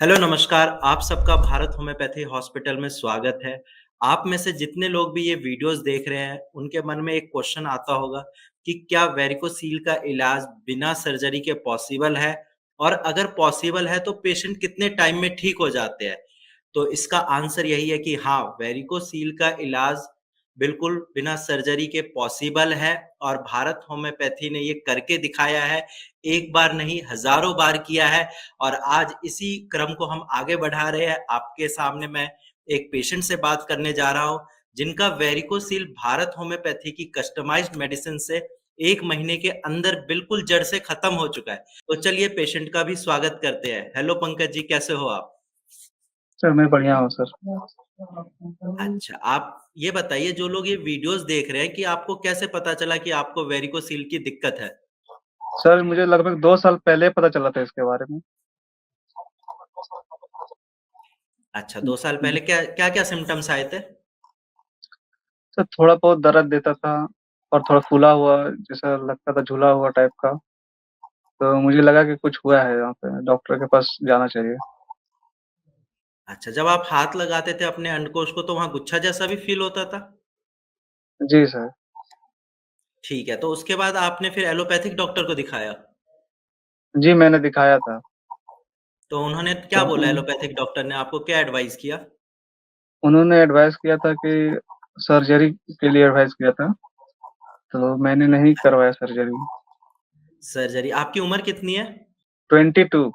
Hello नमस्कार, आप सबका भारत होम्योपैथी हॉस्पिटल में स्वागत है। आप में से जितने लोग भी ये वीडियोज़ देख रहे हैं, उनके मन में एक क्वेश्चन आता होगा कि क्या वेरिकोसील का इलाज बिना सर्जरी के पॉसिबल है? और अगर पॉसिबल है तो पेशेंट कितने टाइम में ठीक हो जाते हैं? तो इसका आंसर यही है कि हाँ, वेरिकोसील का इलाज बिल्कुल बिना सर्जरी के पॉसिबल है और भारत होम्योपैथी ने ये करके दिखाया है। एक बार नहीं, हज़ारों बार किया है और आज इसी क्रम को हम आगे बढ़ा रहे हैं। आपके सामने मैं एक पेशेंट से बात करने जा रहा हूँ, जिनका वेरिकोसील भारत होम्योपैथी की कस्टमाइज्ड मेडिसिन से 1 महीने के अंदर बिल्कुल जड़ से खत्म हो चुका है। तो चलिए पेशेंट का भी स्वागत करते हैं। हेलो पंकज जी, कैसे हो आप? सर मैं बढ़िया हूँ सर। अच्छा, आप ये बताइए जो लोग ये वीडियोज़ देख रहे हैं कि आपको कैसे पता चला कि आपको वेरिकोसील की दिक्कत है? सर मुझे लगभग 2 साल पहले पता चला था इसके बारे में। अच्छा, 2 साल पहले क्या-क्या सिम्पटम्स आए थे? सर थोड़ा बहुत दर्द देता था और थोड़ा फूला हुआ जैसा लगता था, झूला हुआ टाइप का। तो मुझे लगा कि कुछ हुआ है यहाँ पे, डॉक्टर के पास जाना चाहिए। अच्छा, जब आप हाथ लगाते थे अपने अंडकोश को तो वहाँ गुच्छा जैसा भी फ़ील होता था? जी सर। ठीक है, तो उसके बाद आपने फिर एलोपैथिक डॉक्टर को दिखाया? जी मैंने दिखाया था। तो उन्होंने तो क्या बोला एलोपैथिक डॉक्टर ने आपको क्या एडवाइस किया? उन्होंने एडवाइस किया था कि सर्जरी के लिए एडवाइस किया था, तो मैंने नहीं करवाया सर्जरी। सर्जरी आपकी उम्र कितनी है? 22।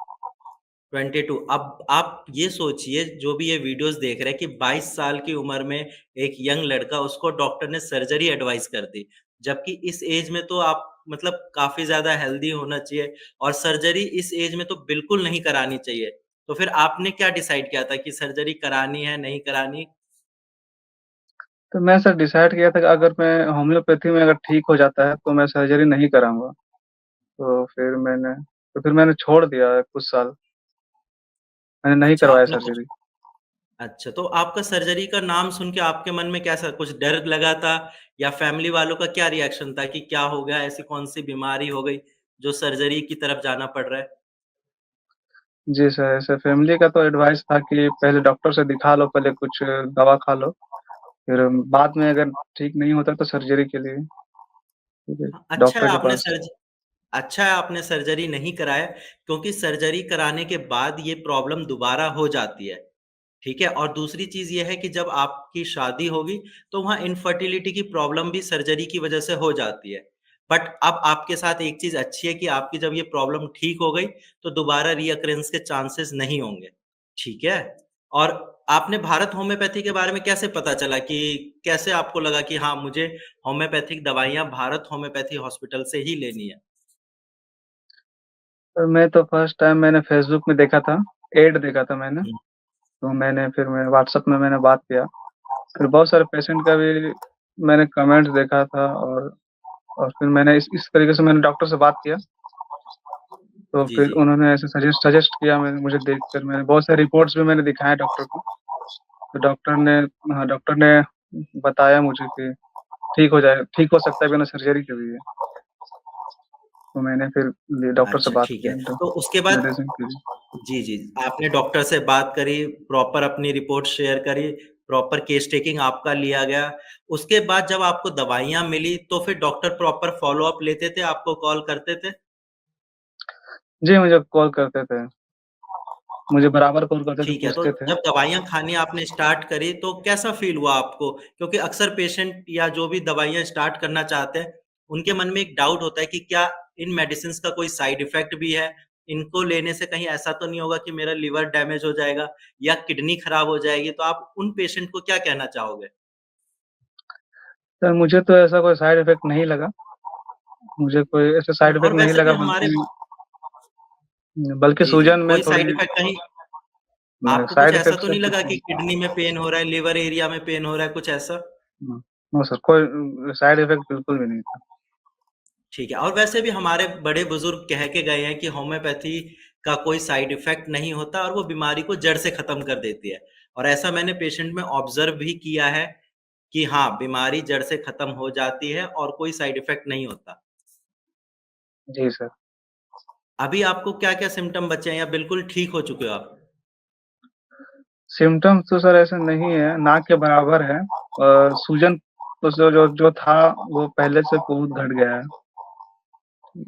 22 अब आप ये सोचिए जो भी ये वीडियोज़ देख रहे हैं कि 22 साल की उम्र में एक यंग लड़का उसको डॉक्टर ने सर्जरी एडवाइस कर दी। जबकि इस एज में तो आप मतलब काफ़ी ज़्यादा हेल्दी होना चाहिए और सर्जरी इस एज में तो बिल्कुल नहीं करानी चाहिए। तो फिर आपने क्या डिसाइड किया था कि सर्जरी करानी है, नहीं करानी? तो मैं सर डिसाइड किया था कि अगर मैं होम्योपैथी में अगर ठीक हो जाता है तो मैं सर्जरी नहीं कराऊँगा। तो फिर मैंने छोड़ दिया कुछ साल, मैंने नहीं अच्छा करवाया आपने कुछ सर्जरी। अच्छा तो आपका सर्जरी का नाम सुन के आपके मन में कैसा कुछ डर लगा था या फैमिली वालों का क्या रिएक्शन था कि क्या हो गया? ऐसी कौन-सी बीमारी हो गई जो सर्जरी की तरफ जाना पड़ रहा है? जी सर, ऐसे फैमिली का तो एडवाइस था कि पहले डॉक्टर से दिखा लो, पहले कुछ दवा खा लो, फिर बाद में अगर ठीक नहीं होता तो सर्जरी के लिए फिर हाँ, अच्छा है डॉक्टर के आपने पास। सर्जरी नहीं कराया क्योंकि सर्जरी कराने के बाद ये प्रॉब्लम दोबारा हो जाती है, ठीक है? और दूसरी चीज़ ये है कि जब आपकी शादी होगी, तो वहाँ इनफर्टिलिटी की प्रॉब्लम भी सर्जरी की वजह से हो जाती है। बट अब आपके साथ एक चीज़ अच्छी है कि आपकी जब ये प्रॉब्लम ठीक हो गई, तो दोबारा रीअकरेंस के चांसेस नहीं होंगे, ठीक है? और आपने भारत होम्योपैथी के बारे में कैसे पता चला कि कैसे आपको लगा कि हाँ, मुझे होम्योपैथिक दवाइयाँ भारत होम्योपैथी हॉस्पिटल से ही लेनी है? तो मैं तो फर्स्ट टाइम मैंने फेसबुक में देखा था, ऐड देखा था मैंने, हुँ, तो मैं व्हाट्सएप में मैंने बात किया। फिर बहुत सारे पेशेंट का भी मैंने कमेंट्स देखा था और फिर मैंने इस तरीके से मैंने डॉक्टर से बात किया, तो जी, फिर जी। उन्होंने ऐसे सजेस्ट किया, मैंने मुझे देखकर मैंने बहुत सारे रिपोर्ट्स भी मैंने दिखाए डॉक्टर को। तो डॉक्टर ने बताया मुझे कि ठीक हो सकता है बिना सर्जरी के भी ये। तो मैंने फिर डॉक्टर से अच्छा, बात ठीक है। किया तो उसके बाद मेडिसिन के लिए। जी, जी। आपने डॉक्टर से बात करी, प्रॉपर अपनी रिपोर्ट शेयर करी, प्रॉपर केस टेकिंग आपका लिया गया। उसके बाद जब आपको दवाइयाँ मिली, तो फिर डॉक्टर प्रॉपर फ़ॉलो-अप लेते थे, आपको कॉल करते थे? जी, मुझे कॉल करते थे। मुझे बराबर कॉल करते थे, ठीक है, तो पूछते थे। जब दवाइयाँ खानी आपने स्टार्ट करी, तो कैसा फ़ील हुआ आपको? क्योंकि अक्सर पेशेंट या जो भी दवाइयाँ स्टार्ट करना चाहते हैं, उनके मन में एक डाउट होता है कि क्या इन मेडिसिन्स का कोई साइड इफ़ेक्ट भी है? इनको लेने से कहीं ऐसा तो नहीं होगा कि मेरा लिवर डैमेज हो जाएगा या किडनी खराब हो जाएगी? तो आप उन पेशेंट को क्या कहना चाहोगे? सर मुझे तो ऐसा कोई साइड इफ़ेक्ट नहीं लगा। मुझे कोई ऐसा साइड और इफ़ेक्ट नहीं वैसे भी लगा, हमारे बल्कि जी, जी, सूजन में कोई साइड थोड़ी इफ़ेक्ट कहीं आपको कुछ साइड ऐसा इफ़ेक्ट तो से नहीं कुछ लगा कि नहीं। किडनी में पेन हो रहा है, लिवर एरिया में पेन हो रहा है, कुछ ऐसा? नो सर, कोई साइड इफ़ेक्ट बिल्कुल भी नहीं था। ठीक है और वैसे भी हमारे बड़े-बुज़ुर्ग कह के गए हैं कि होम्योपैथी का कोई साइड इफ़ेक्ट नहीं होता और वो बीमारी को जड़ से ख़त्म कर देती है। और ऐसा मैंने पेशेंट में ऑब्ज़र्व भी किया है कि हाँ, बीमारी जड़ से ख़त्म हो जाती है और कोई साइड इफ़ेक्ट नहीं होता। जी सर। अभी आपको क्या-क्या सिम्पटम बचे हैं या बिल्कुल ठीक हो चुके हो आप? सिम्पटम्स तो सर ऐसे नहीं है, नाक के बराबर है। सूजन तो जो था वो पहले से बहुत घट गया है।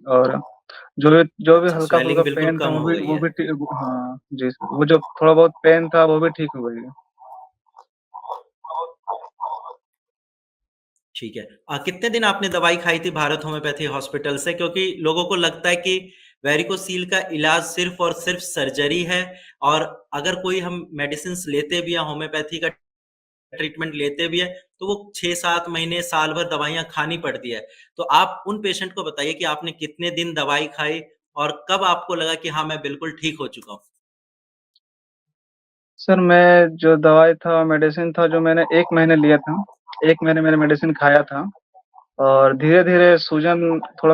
और जो भी अच्छा, हल्का-फुल्का स्वेलिंग बिल्कुल पेन था कम वो हो भी गई वो है। भी ठी हाँ, जी सर। वो जो थोड़ा बहुत पेन था वो भी ठीक हो गई है। ठीक है। कितने दिन आपने दवाई खाई थी भारत होम्योपैथी हॉस्पिटल से? क्योंकि लोगों को लगता है कि वेरिकोसील का इलाज सिर्फ़ और सिर्फ़ सर्जरी है, और अगर कोई हम मेडिसिन्स लेते भी हैं, होम्योपैथी का ट्रीटमेंट लेते भी हैं, तो वो 6-7 महीने, साल भर दवाइयाँ खानी पड़ती है। तो आप उन पेशेंट को बताइए कि आपने कितने दिन दवाई खाई और कब आपको लगा कि हाँ, मैं बिल्कुल ठीक हो चुका हूँ? सर मैं जो दवाई था, मेडिसिन था जो मैंने 1 महीने लिया था। 1 महीने मैंने मेडिसिन खाया था और धीरे-धीरे हुँ। सूजन में थोड़ा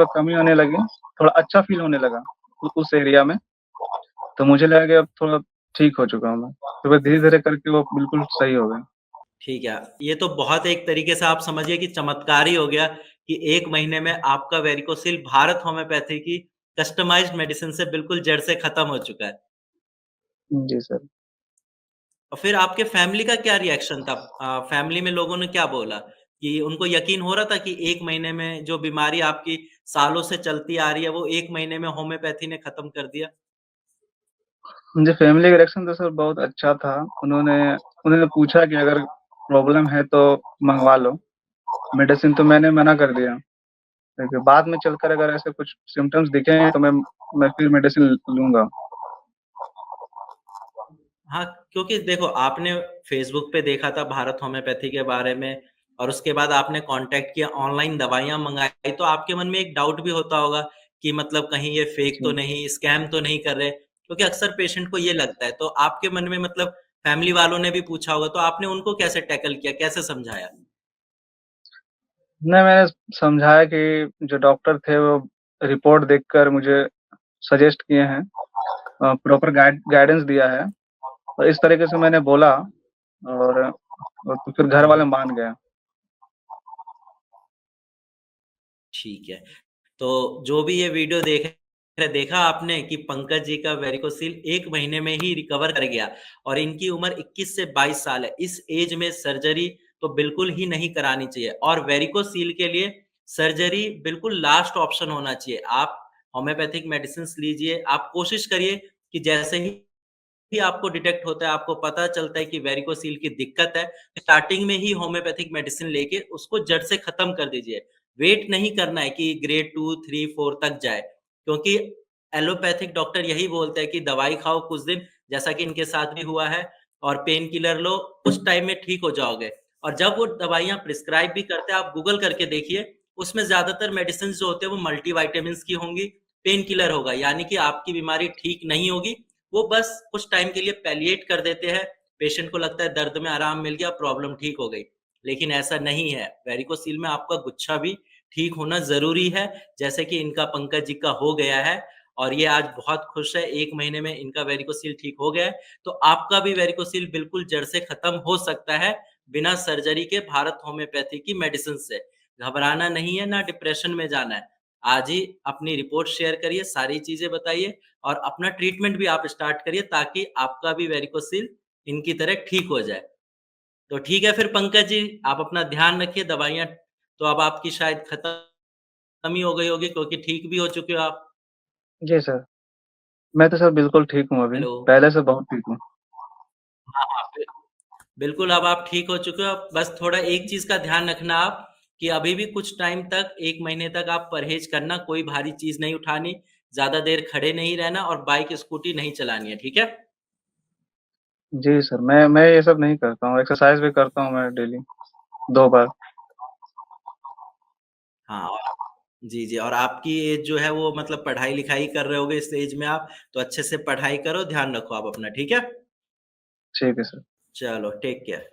कमी होने लगी, थोड़ा अच्छा फ़ील होने लगा उस एरिया में। तो मुझे लगा कि अब थोड़ा ठीक हो चुका हूँ मैं। तो फिर धीरे-धीरे करके वो बिल्कुल सही हो गए। ठीक है। ये तो बहुत एक तरीके से आप समझिए कि चमत्कार ही हो गया कि 1 महीने में आपका वेरिकोसिल भारत होम्योपैथी की कस्टमाइज़्ड मेडिसिन से बिल्कुल जड़ से खत्म हो चुका है। जी सर। और फिर आपके फैमिली का क्या रिएक्शन था? फैमिली में लोगों ने क्या बोला? कि उनको यकीन हो रहा था कि 1 महीने में जो बीमारी आपकी सालों से चलती आ रही है, वो 1 महीने में होम्योपैथी ने खत्म कर दिया? जी, फैमिली का रिएक्शन तो सर बहुत अच्छा था। उन्होंने उन्होंने पूछा कि अगर प्रॉब्लम है तो मँगवा लो। मेडिसिन तो मैंने मना कर दिया। देखिए बाद में चलकर अगर ऐसे कुछ सिम्पटम्स दिखें तो मैं फिर मेडिसिन लूँगा। हाँ, क्योंकि देखो आपने फ़ेसबुक पे देखा था भारत होम्योपैथी के बारे में, और उसके बाद आपने कॉन्टैक्ट किया, ऑनलाइन दवाइयाँ मँगाई, तो आपके मन में एक डाउट भी होता होगा कि मतलब कहीं ये फ़ेक तो जी। नहीं, स्कैम तो नहीं कर रहे? क्योंकि अक्सर पेशेंट को ये लगता है, तो आपके मन में मतलब फैमिली वालों ने भी पूछा होगा, तो आपने उनको कैसे टैकल किया, कैसे समझाया? नहीं, मैंने समझाया कि जो डॉक्टर थे वो रिपोर्ट देखकर मुझे सजेस्ट किए हैं, प्रॉपर गाइडेंस दिया है। तो इस तरीके से मैंने बोला और तो फिर घर हुँ, वाले हुँ। मान गए। ठीक है। तो जो भी ये वीडियो देखा आपने कि पंकज जी का वेरिकोसिल 1 महीने में ही रिकवर कर गया, और इनकी उम्र 21 से 22 साल है। इस एज में सर्जरी तो बिल्कुल ही नहीं करानी चाहिए, और वेरिकोसिल के लिए सर्जरी बिल्कुल लास्ट ऑप्शन होना चाहिए। आप होम्योपैथिक मेडिसिन्स लीजिए, आप कोशिश करिए कि जैसे ही आपको डिटेक्ट होता है, आपको पता चलता है कि वेरिकोसील की दिक्कत है, स्टार्टिंग में ही होम्योपैथिक मेडिसिन लेके उसको जड़ से खत्म कर दीजिए। वेट नहीं करना है कि ग्रेड 2, 3, 4 तक जाए, क्योंकि एलोपैथिक डॉक्टर यही बोलते हैं कि दवाई खाओ कुछ दिन, जैसा कि इनके साथ भी हुआ है, और पेन किलर लो, कुछ टाइम में ठीक हो जाओगे। और जब वो दवाइयाँ प्रिस्क्राइब भी करते हैं, आप गूगल करके देखिए, उसमें ज़्यादातर मेडिसिन्स जो होते हैं वो मल्टीविटामिन्स की होंगी, पेन किलर होगा, यानी कि आपकी बीमारी ठीक नहीं होगी, वो बस कुछ टाइम के लिए पैलिएट कर देते हैं, पेशेंट को लगता है दर्द में आराम मिल गया, प्रॉब्लम ठीक हो गई। लेकिन ऐसा नहीं है, वेरिकोसील में आपका गुच्छा भी ठीक होना ज़रूरी है, जैसे कि इनका पंकज जी का हो गया है, और ये आज बहुत खुश है, 1 महीने में इनका वेरिकोसील ठीक हो गया है, तो आपका भी वेरिकोसील बिल्कुल जड़ से खत्म हो सकता है, बिना सर्जरी के भारत होम्योपैथी की मेडिसिन से। घबराना नहीं है, ना डिप्रेशन में जाना है। आज ही अपनी रिपोर्ट शेयर करिए, सारी चीज़ें बताइए, और अपना ट्रीटमेंट भी आप स्टार्ट करिए, ताकि आपका भी वेरिकोसिल इनकी तरह ठीक हो जाए। तो ठीक है फिर पंकज जी, आप अपना ध्यान रखिए, दवाइयाँ तो अब आपकी शायद खत्म ही हो गई होगी, क्योंकि ठीक भी हो चुके हो आप। जी सर। मैं तो सर बिल्कुल ठीक हूँ अभी, हेलो। पहले से बहुत ठीक हूँ। हाँ, हाँ, बिल्कुल अब आप ठीक हो चुके हो, बस थोड़ा एक चीज़ का ध्यान रखना आप, कि अभी भी कुछ टाइम तक, 1 महीने तक आप परहेज़ करना, कोई भारी चीज़ नहीं उठानी, ज़्यादा देर खड़े नहीं रहना, और बाइक, स्कूटी नहीं चलानी है, ठीक है? जी सर, मैं ये सब नहीं करता हूँ, एक्सरसाइज़ भी करता हूँ मैं डेली 2 बार। हाँ, और जी, जी, और आपकी एज जो है वो मतलब पढ़ाई-लिखाई कर रहे होगे इस एज में आप, तो अच्छे से पढ़ाई करो, ध्यान रखो आप अपना, ठीक है? ठीक है सर। चलो, टेक केयर।